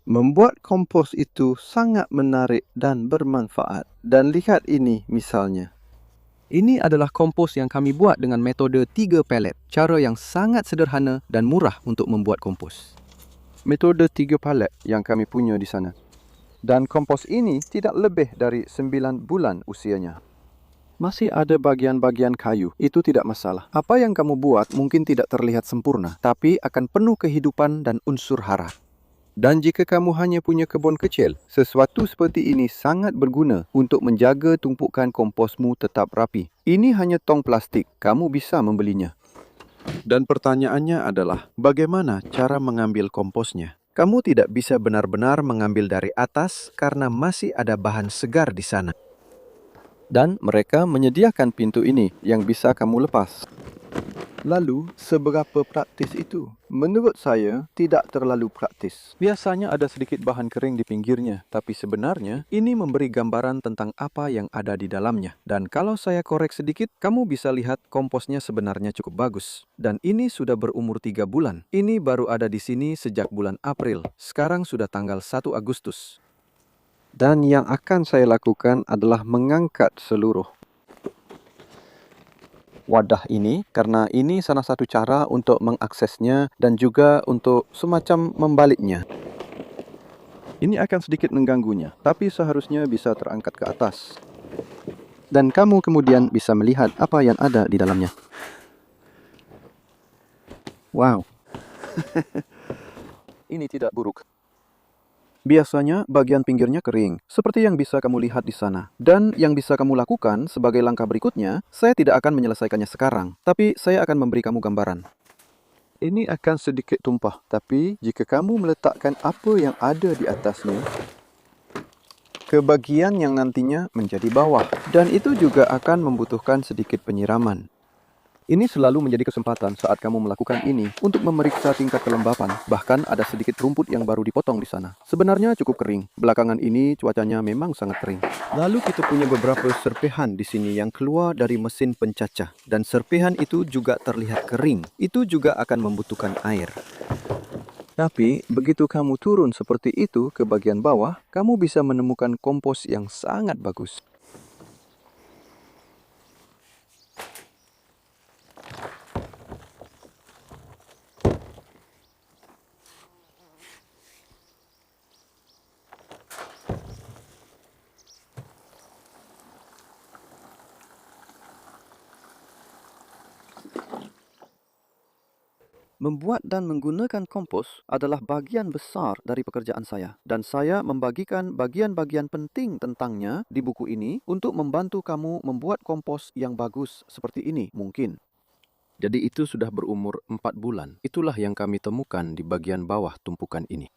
Membuat kompos itu sangat menarik dan bermanfaat. Dan lihat ini misalnya. Ini adalah kompos yang kami buat dengan metode 3 pelet, cara yang sangat sederhana dan murah untuk membuat kompos. Metode 3 palet yang kami punya di sana. Dan kompos ini tidak lebih dari 9 bulan usianya. Masih ada bagian-bagian kayu, itu tidak masalah. Apa yang kamu buat mungkin tidak terlihat sempurna, tapi akan penuh kehidupan dan unsur hara. Dan jika kamu hanya punya kebun kecil, sesuatu seperti ini sangat berguna untuk menjaga tumpukan komposmu tetap rapi. Ini hanya tong plastik, kamu bisa membelinya. Dan pertanyaannya adalah, bagaimana cara mengambil komposnya? Kamu tidak bisa benar-benar mengambil dari atas karena masih ada bahan segar di sana. Dan mereka menyediakan pintu ini yang bisa kamu lepas. Lalu, seberapa praktis itu? Menurut saya, tidak terlalu praktis. Biasanya ada sedikit bahan kering di pinggirnya, tapi sebenarnya ini memberi gambaran tentang apa yang ada di dalamnya. Dan kalau saya korek sedikit, kamu bisa lihat komposnya sebenarnya cukup bagus. Dan ini sudah berumur 3 bulan. Ini baru ada di sini sejak bulan April. Sekarang sudah tanggal 1 Agustus. Dan yang akan saya lakukan adalah mengangkat seluruh wadah ini, karena ini salah satu cara untuk mengaksesnya dan juga untuk semacam membaliknya. Ini akan sedikit mengganggunya, tapi seharusnya bisa terangkat ke atas. Dan kamu kemudian bisa melihat apa yang ada di dalamnya. Wow. Ini tidak buruk. Biasanya bagian pinggirnya kering, seperti yang bisa kamu lihat di sana. Dan yang bisa kamu lakukan sebagai langkah berikutnya, saya tidak akan menyelesaikannya sekarang, tapi saya akan memberi kamu gambaran. Ini akan sedikit tumpah, tapi jika kamu meletakkan apa yang ada di atasnya ke bagian yang nantinya menjadi bawah, dan itu juga akan membutuhkan sedikit penyiraman. Ini selalu menjadi kesempatan saat kamu melakukan ini untuk memeriksa tingkat kelembapan. Bahkan ada sedikit rumput yang baru dipotong di sana. Sebenarnya cukup kering. Belakangan ini cuacanya memang sangat kering. Lalu kita punya beberapa serpihan di sini yang keluar dari mesin pencacah. Dan serpihan itu juga terlihat kering. Itu juga akan membutuhkan air. Tapi begitu kamu turun seperti itu ke bagian bawah, kamu bisa menemukan kompos yang sangat bagus. Membuat dan menggunakan kompos adalah bagian besar dari pekerjaan saya. Dan saya membagikan bagian-bagian penting tentangnya di buku ini untuk membantu kamu membuat kompos yang bagus seperti ini mungkin. Jadi itu sudah berumur 4 bulan. Itulah yang kami temukan di bagian bawah tumpukan ini.